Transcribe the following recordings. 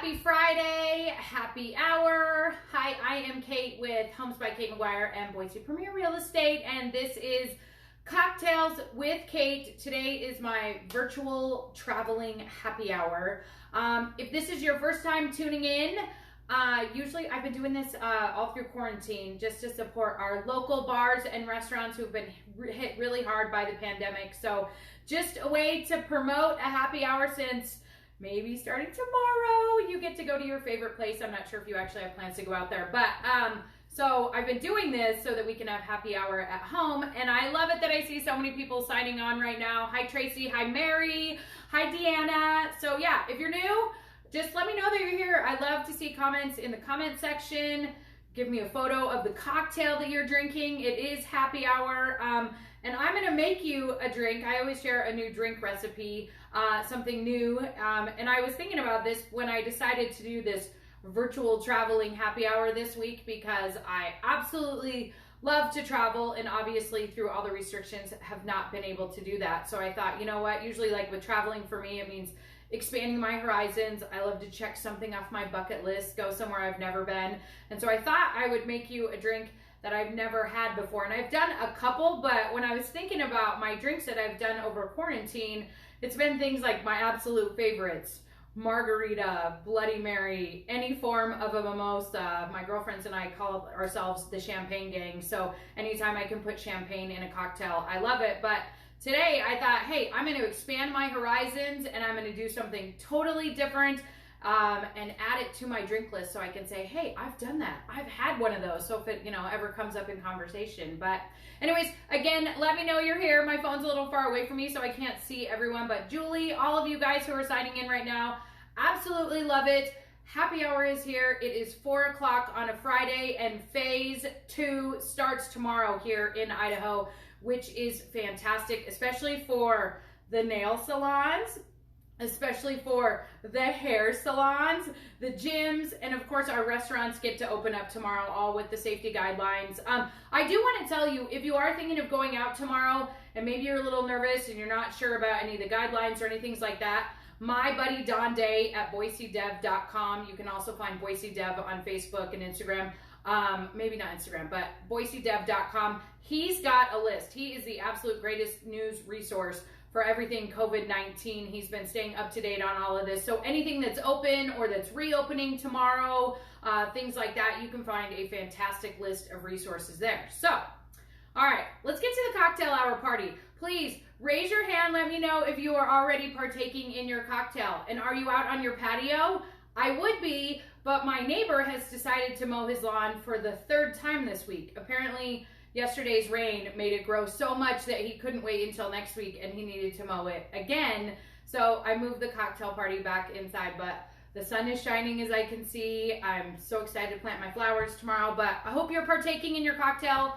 Happy Friday, happy hour. Hi, I am Kate with Homes by Kate McGuire and Boise Premier Real Estate, and this is Cocktails with Kate. Today is my virtual traveling happy hour. If this is your first time tuning in, usually I've been doing this all through quarantine just to support our local bars and restaurants who've been hit really hard by the pandemic. So just a way to promote a happy hour since maybe starting tomorrow, you get to go to your favorite place. I'm not sure if you actually have plans to go out there, but so I've been doing this so that we can have happy hour at home, and I love it that I see so many people signing on right now. Hi, Tracy. Hi, Mary. Hi, Deanna. So yeah, if you're new, just let me know that you're here. I love to see comments in the comment section. Give me a photo of the cocktail that you're drinking. It is happy hour. And I'm gonna make you a drink. I always share a new drink recipe, something new. And I was thinking about this when I decided to do this virtual traveling happy hour this week, because I absolutely love to travel, and obviously through all the restrictions have not been able to do that. So I thought, you know what, usually like with traveling for me, it means expanding my horizons. I love to check something off my bucket list, go somewhere I've never been. And so I thought I would make you a drink that I've never had before. And I've done a couple, but when I was thinking about my drinks that I've done over quarantine, it's been things like my absolute favorites: margarita, Bloody Mary, any form of a mimosa. My girlfriends and I call ourselves the champagne gang. So anytime I can put champagne in a cocktail, I love it. But today I thought, hey, I'm going to expand my horizons and I'm going to do something totally different and add it to my drink list so I can say, hey, I've done that. I've had one of those. So if it, ever comes up in conversation. But anyways, again, let me know you're here. My phone's a little far away from me, so I can't see everyone. But Julie, all of you guys who are signing in right now, absolutely love it. Happy hour is here. It is 4 o'clock on a Friday, and phase 2 starts tomorrow here in Idaho, which is fantastic, especially for the nail salons, especially for the hair salons, the gyms, and of course our restaurants get to open up tomorrow, all with the safety guidelines. I do want to tell you, if you are thinking of going out tomorrow and maybe you're a little nervous and you're not sure about any of the guidelines or anything like that, my buddy Don Day at boisedev.com, you can also find Boise Dev on Facebook and Instagram. Maybe not Instagram, but boisedev.com. He's got a list. He is the absolute greatest news resource for everything COVID-19. He's been staying up to date on all of this. So anything that's open or that's reopening tomorrow, things like that, you can find a fantastic list of resources there. So, all right, let's get to the cocktail hour party. Please raise your hand. Let me know if you are already partaking in your cocktail. And are you out on your patio? I would be, but my neighbor has decided to mow his lawn for the 3rd time this week. Apparently, yesterday's rain made it grow so much that he couldn't wait until next week and he needed to mow it again. So I moved the cocktail party back inside, but the sun is shining as I can see. I'm so excited to plant my flowers tomorrow, but I hope you're partaking in your cocktail.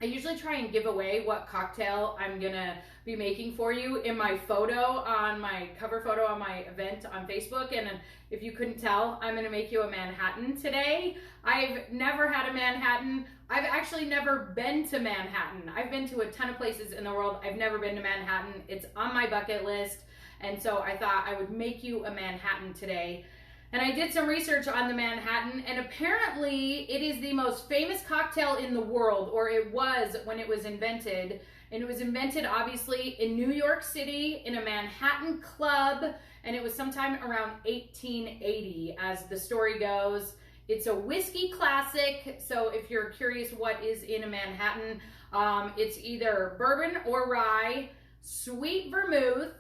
I usually try and give away what cocktail I'm gonna be making for you in my photo, on my cover photo on my event on Facebook. And if you couldn't tell, I'm gonna make you a Manhattan today. I've never had a Manhattan. I've actually never been to Manhattan. I've been to a ton of places in the world. I've never been to Manhattan. It's on my bucket list. And so I thought I would make you a Manhattan today. And I did some research on the Manhattan, and apparently it is the most famous cocktail in the world, or it was when it was invented. And it was invented obviously in New York City in a Manhattan club, and it was sometime around 1880 as the story goes. It's a whiskey classic, so if you're curious what is in a Manhattan, it's either bourbon or rye, sweet vermouth,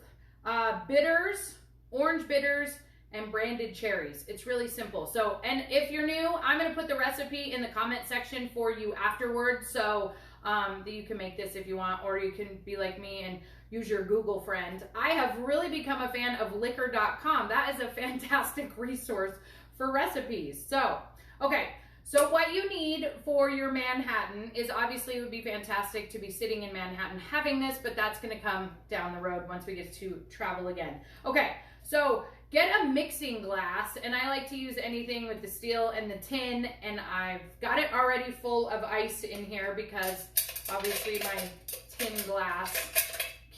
bitters, orange bitters, and branded cherries. It's really simple. So, and if you're new, I'm going to put the recipe in the comment section for you afterwards, so that you can make this if you want, or you can be like me and use your Google friend. I have really become a fan of liquor.com. That is a fantastic resource for recipes. So, okay. So what you need for your Manhattan is, obviously it would be fantastic to be sitting in Manhattan having this, but that's going to come down the road once we get to travel again. Okay. So get a mixing glass, and I like to use anything with the steel and the tin, and I've got it already full of ice in here because obviously my tin glass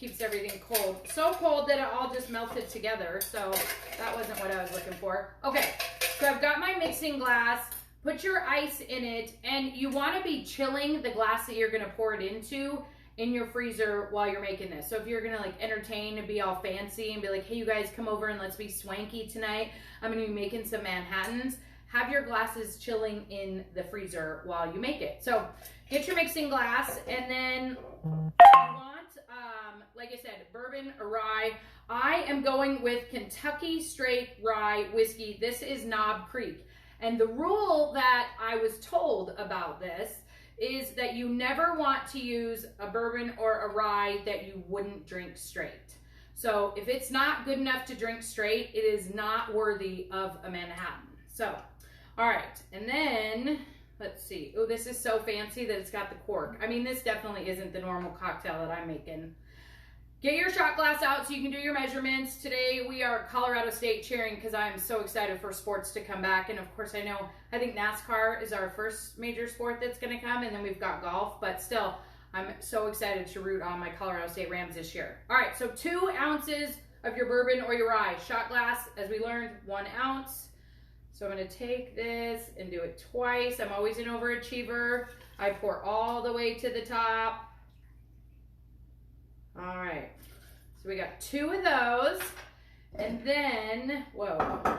keeps everything cold. So cold that it all just melted together. So that wasn't what I was looking for. Okay, so I've got my mixing glass. Put your ice in it, and you want to be chilling the glass that you're going to pour it into in your freezer while you're making this. So if you're going to like entertain and be all fancy and be like, hey, you guys come over and let's be swanky tonight. I'm going to be making some Manhattans. Have your glasses chilling in the freezer while you make it. So get your mixing glass, and then you want, like I said, bourbon or rye. I am going with Kentucky Straight Rye Whiskey. This is Knob Creek. And the rule that I was told about this is that you never want to use a bourbon or a rye that you wouldn't drink straight. So if it's not good enough to drink straight, it is not worthy of a Manhattan. So, all right, and then let's see. Oh, this is so fancy that it's got the cork. I mean, this definitely isn't the normal cocktail that I'm making. Get your shot glass out so you can do your measurements. Today we are Colorado State cheering because I'm so excited for sports to come back. And of course I think NASCAR is our first major sport that's gonna come, and then we've got golf, but still, I'm so excited to root on my Colorado State Rams this year. All right, so 2 ounces of your bourbon or your rye. Shot glass, as we learned, 1 ounce. So I'm gonna take this and do it twice. I'm always an overachiever. I pour all the way to the top. All right, so we got 2 of those, and then, whoa,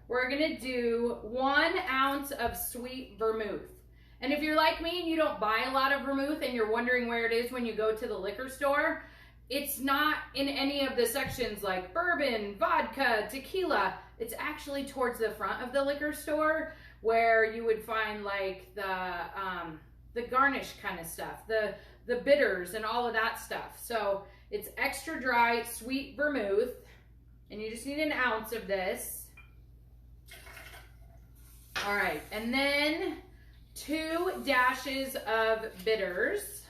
we're gonna do 1 ounce of sweet vermouth. And if you're like me and you don't buy a lot of vermouth and you're wondering where it is when you go to the liquor store, it's not in any of the sections like bourbon, vodka, tequila. It's actually towards the front of the liquor store where you would find like the garnish kind of stuff, the bitters and all of that stuff. So it's extra dry, sweet vermouth, and you just need 1 ounce of this. All right, and then 2 dashes of bitters.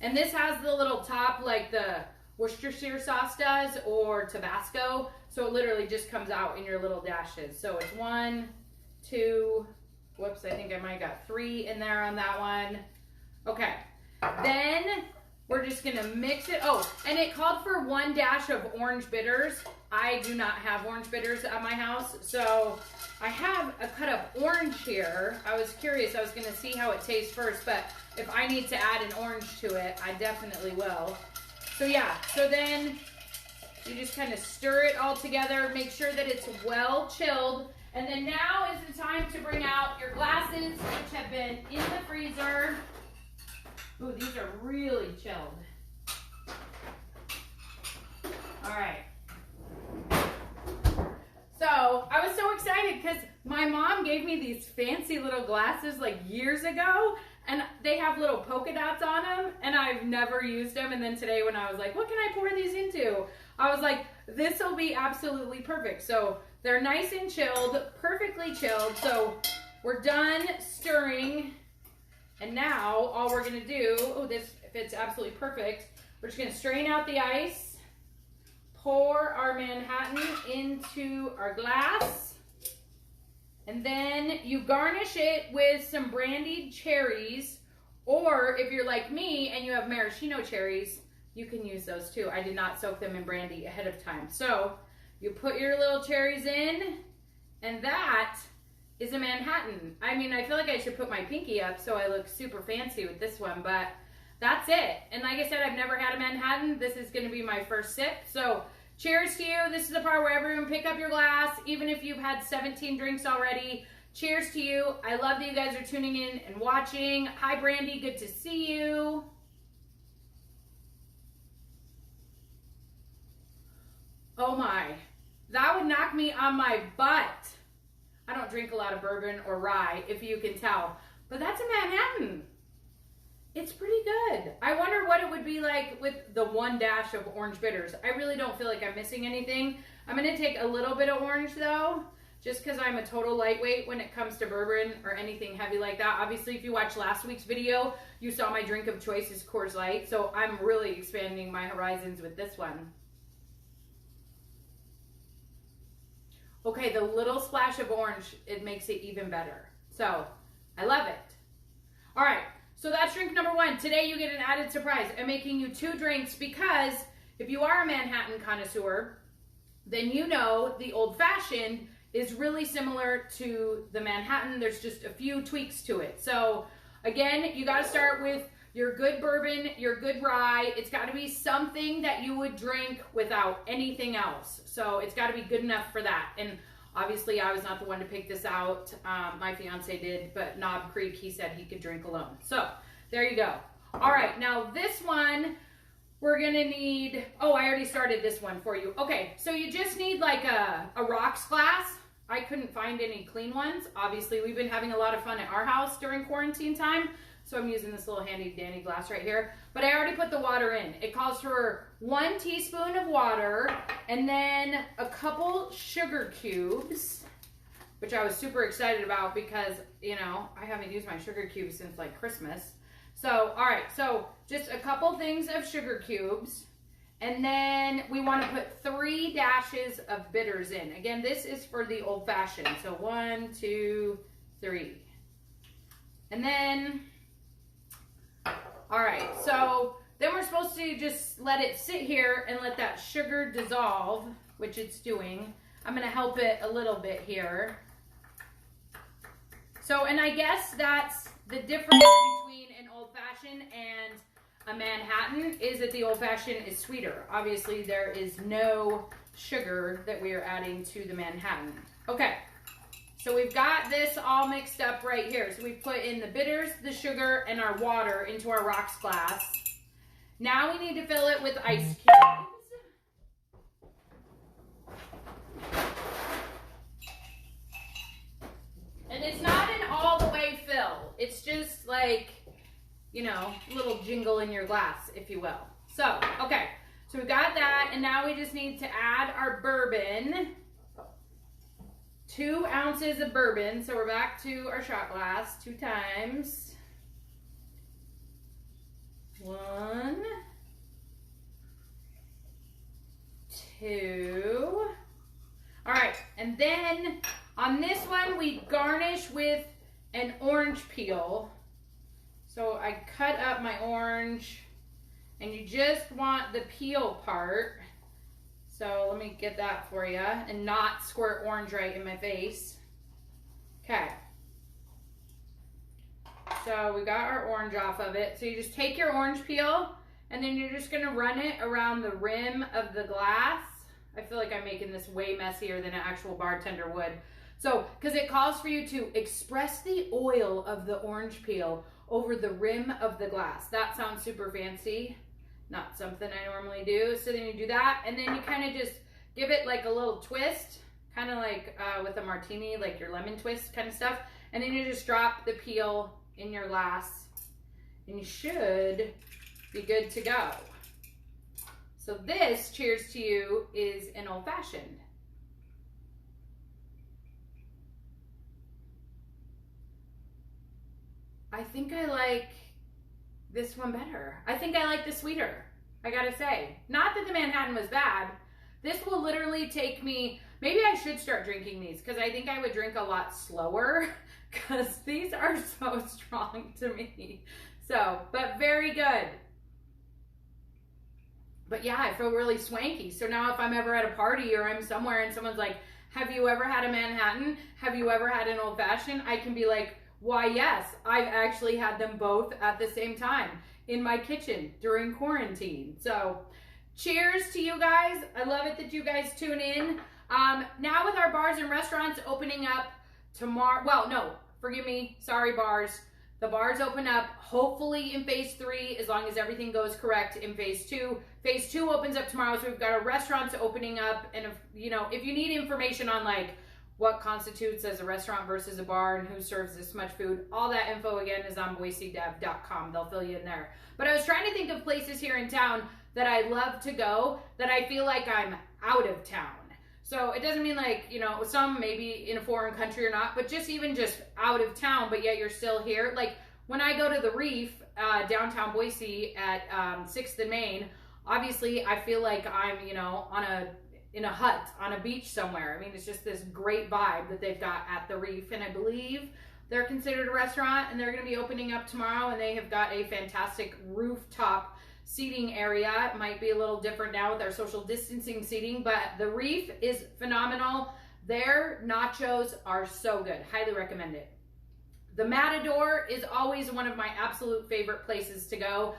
And this has the little top like the Worcestershire sauce does, or Tabasco. So it literally just comes out in your little dashes. So it's 1, 2, whoops, I think I might have got 3 in there on that one. Okay, then we're just gonna mix it. Oh, and it called for 1 dash of orange bitters. I do not have orange bitters at my house, so I have a cut up orange here. I was curious, I was gonna see how it tastes first, but if I need to add an orange to it, I definitely will. So yeah, so then you just kind of stir it all together, make sure that it's well chilled. And then now is the time to bring out your glasses, which have been in the freezer. Ooh, these are really chilled. All right. So I was so excited because my mom gave me these fancy little glasses like years ago, and they have little polka dots on them, and I've never used them. And then today when I was like, what can I pour these into? I was like, this will be absolutely perfect. So they're nice and chilled, perfectly chilled. So we're done stirring. And now all we're gonna do, oh, this fits absolutely perfect. We're just gonna strain out the ice, pour our Manhattan into our glass, and then you garnish it with some brandied cherries, or if you're like me and you have maraschino cherries, you can use those too. I did not soak them in brandy ahead of time. So you put your little cherries in, and that is a Manhattan. I mean, I feel like I should put my pinky up so I look super fancy with this one, but that's it. And like I said, I've never had a Manhattan. This is gonna be my first sip. So cheers to you. This is the part where everyone pick up your glass, even if you've had 17 drinks already. Cheers to you. I love that you guys are tuning in and watching. Hi, Brandy, good to see you. Oh my, that would knock me on my butt. I don't drink a lot of bourbon or rye, if you can tell, but that's a Manhattan. It's pretty good. I wonder what it would be like with the 1 dash of orange bitters. I really don't feel like I'm missing anything. I'm gonna take a little bit of orange though, just because I'm a total lightweight when it comes to bourbon or anything heavy like that. Obviously, if you watched last week's video, you saw my drink of choice is Coors Light, so I'm really expanding my horizons with this one. Okay, the little splash of orange, it makes it even better. So, I love it. All right, So that's drink number one. Today you get an added surprise. I'm making you 2 drinks because if you are a Manhattan connoisseur, then you know the Old Fashioned is really similar to the Manhattan. There's just a few tweaks to it. So again, you got to start with your good bourbon, your good rye. It's got to be something that you would drink without anything else. So it's got to be good enough for that. And obviously, I was not the one to pick this out. My fiance did, but Knob Creek, he said he could drink alone. So there you go. All right, now this one, we're gonna need, oh, I already started this one for you. Okay, so you just need like a rocks glass. I couldn't find any clean ones. Obviously, we've been having a lot of fun at our house during quarantine time. So I'm using this little handy dandy glass right here. But I already put the water in. It calls for 1 teaspoon of water and then a couple sugar cubes, which I was super excited about because, you know, I haven't used my sugar cubes since like Christmas. So, all right, so just a couple things of sugar cubes. And then we want to put 3 dashes of bitters in. Again, this is for the Old Fashioned. So 1, 2, 3. And then, all right, so then we're supposed to just let it sit here and let that sugar dissolve, which it's doing. I'm going to help it a little bit here. So, and I guess that's the difference between an Old Fashioned and a Manhattan is that the Old Fashioned is sweeter. Obviously, there is no sugar that we are adding to the Manhattan. Okay, so we've got this all mixed up right here. So we've put in the bitters, the sugar, and our water into our rocks glass. Now we need to fill it with ice cubes. And it's not an all the way fill. It's just like, you know, a little jingle in your glass, if you will. So, okay. So we've got that, and now we just need to add our bourbon. 2 ounces of bourbon. So we're back to our shot glass 2 times. 1, 2. All right, and then on this one, we garnish with an orange peel. So I cut up my orange, and you just want the peel part. So let me get that for you and not squirt orange right in my face. Okay. So we got our orange off of it. So you just take your orange peel, and then you're just gonna run it around the rim of the glass. I feel like I'm making this way messier than an actual bartender would. So, because it calls for you to express the oil of the orange peel over the rim of the glass. That sounds super fancy. Not something I normally do. So then you do that, and then you kind of just give it like a little twist, kind of like with a martini, like your lemon twist kind of stuff. And then you just drop the peel in your glass, and you should be good to go. So this, cheers to you, is an Old Fashioned. I think I like this one better. I think I like the sweeter, I gotta say. Not that the Manhattan was bad. This will literally take me, maybe I should start drinking these because I think I would drink a lot slower because these are so strong to me. So, but very good. But yeah, I feel really swanky. So now if I'm ever at a party or I'm somewhere and someone's like, have you ever had a Manhattan? Have you ever had an Old Fashioned? I can be like, why, yes, I've actually had them both at the same time in my kitchen during quarantine. So cheers to you guys. I love it that you guys tune in. Now with our bars and restaurants opening up tomorrow, well, no, forgive me, sorry bars. The bars open up hopefully in phase 3 as long as everything goes correct in phase 2. Phase 2 opens up tomorrow, so we've got our restaurants opening up. And if you need information on like what constitutes as a restaurant versus a bar and who serves this much food, all that info again is on boisedev.com. They'll fill you in there. But I was trying to think of places here in town that I love to go that I feel like I'm out of town. So it doesn't mean like, some maybe in a foreign country or not, but just even just out of town, but yet you're still here. Like when I go to the Reef, downtown Boise at 6th and Main, obviously I feel like I'm, in a hut on a beach somewhere. I mean, it's just this great vibe that they've got at the Reef. And I believe they're considered a restaurant, and they're going to be opening up tomorrow, and they have got a fantastic rooftop seating area. It might be a little different now with our social distancing seating, but the Reef is phenomenal. Their nachos are so good. Highly recommend it. The Matador is always one of my absolute favorite places to go.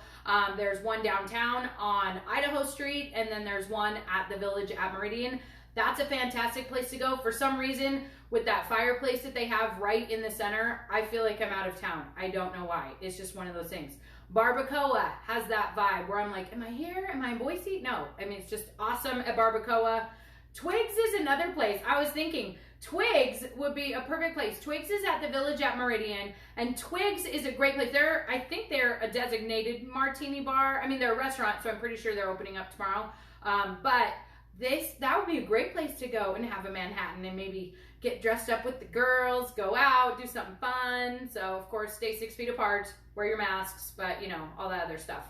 There's one downtown on Idaho Street, and then there's one at the Village at Meridian. That's a fantastic place to go. For some reason, with that fireplace that they have right in the center, I feel like I'm out of town. I don't know why. It's just one of those things. Barbacoa has that vibe where I'm like, am I here? Am I in Boise? No. I mean, it's just awesome at Barbacoa. Twigs is another place. I was thinking Twigs would be a perfect place. Twigs is at the Village at Meridian, and Twigs is a great place. I think they're a designated martini bar. I mean, they're a restaurant, so I'm pretty sure they're opening up tomorrow. But that would be a great place to go and have a Manhattan and maybe get dressed up with the girls, go out, do something fun. So, of course, stay 6 feet apart, wear your masks, but, you know, all that other stuff.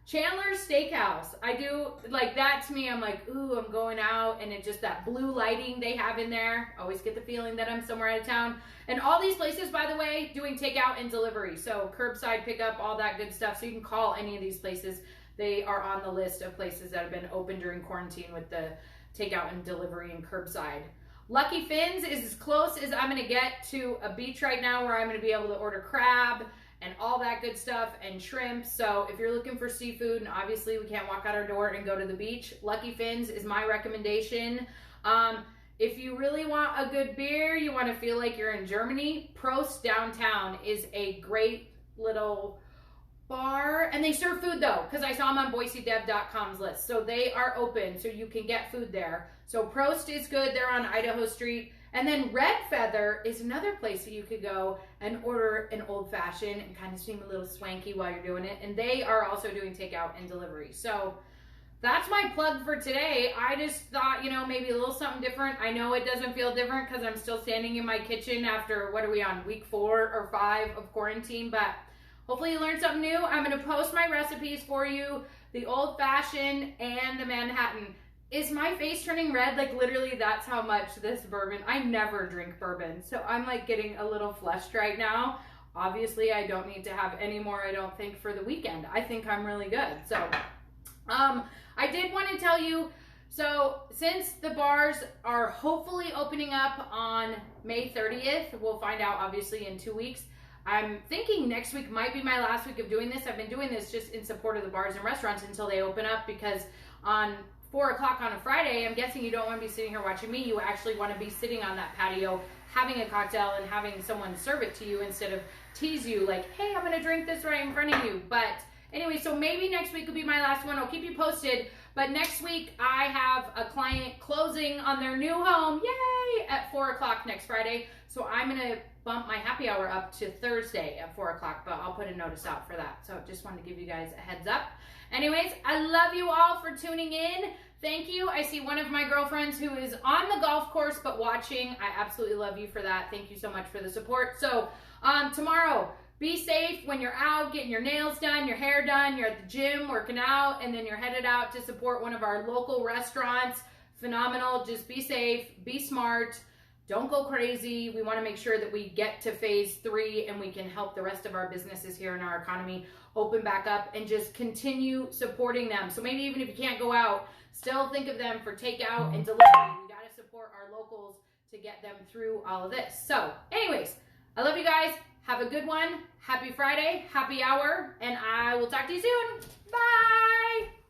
Chandler's Steakhouse. I do, like, that to me, I'm like, ooh, I'm going out, and it's just that blue lighting they have in there. Always get the feeling that I'm somewhere out of town. And all these places, by the way, doing takeout and delivery. So curbside pickup, all that good stuff. So you can call any of these places. They are on the list of places that have been open during quarantine with the takeout and delivery and curbside. Lucky Finn's is as close as I'm going to get to a beach right now where I'm going to be able to order crab and all that good stuff and shrimp. So if you're looking for seafood, and obviously we can't walk out our door and go to the beach, Lucky Finn's is my recommendation. If you really want a good beer, you want to feel like you're in Germany, Prost downtown is a great little bar, and they serve food though, because I saw them on BoiseDev.com's list. So they are open, so you can get food there. So Prost is good. They're on Idaho Street. And then Red Feather is another place that you could go and order an old fashioned and kind of seem a little swanky while you're doing it. And they are also doing takeout and delivery. So that's my plug for today. I just thought, you know, maybe a little something different. I know it doesn't feel different because I'm still standing in my kitchen after, what are we on, week 4 or 5 of quarantine, but hopefully you learned something new. I'm going to post my recipes for you, the old fashioned and the Manhattan. Is my face turning red? Like literally that's how much this bourbon, I never drink bourbon. So I'm like getting a little flushed right now. Obviously I don't need to have any more, I don't think, for the weekend. I think I'm really good. So I did want to tell you, so since the bars are hopefully opening up on May 30th, we'll find out obviously in 2 weeks. I'm thinking next week might be my last week of doing this. I've been doing this just in support of the bars and restaurants until they open up, because on 4 o'clock on a Friday, I'm guessing you don't want to be sitting here watching me. You actually want to be sitting on that patio, having a cocktail and having someone serve it to you instead of tease you like, hey, I'm going to drink this right in front of you. But anyway, so maybe next week will be my last one. I'll keep you posted. But next week, I have a client closing on their new home, yay, at 4 o'clock next Friday. So I'm going to bump my happy hour up to Thursday at 4 o'clock, but I'll put a notice out for that. So just wanted to give you guys a heads up. Anyways, I love you all for tuning in. Thank you. I see one of my girlfriends who is on the golf course but watching. I absolutely love you for that. Thank you so much for the support. So tomorrow, be safe when you're out getting your nails done, your hair done, you're at the gym working out, and then you're headed out to support one of our local restaurants. Phenomenal. Just be safe, be smart. Don't go crazy. We want to make sure that we get to phase 3 and we can help the rest of our businesses here in our economy open back up and just continue supporting them. So maybe even if you can't go out, still think of them for takeout and delivery. We got to support our locals to get them through all of this. So anyways, I love you guys. Have a good one. Happy Friday, happy hour, and I will talk to you soon. Bye.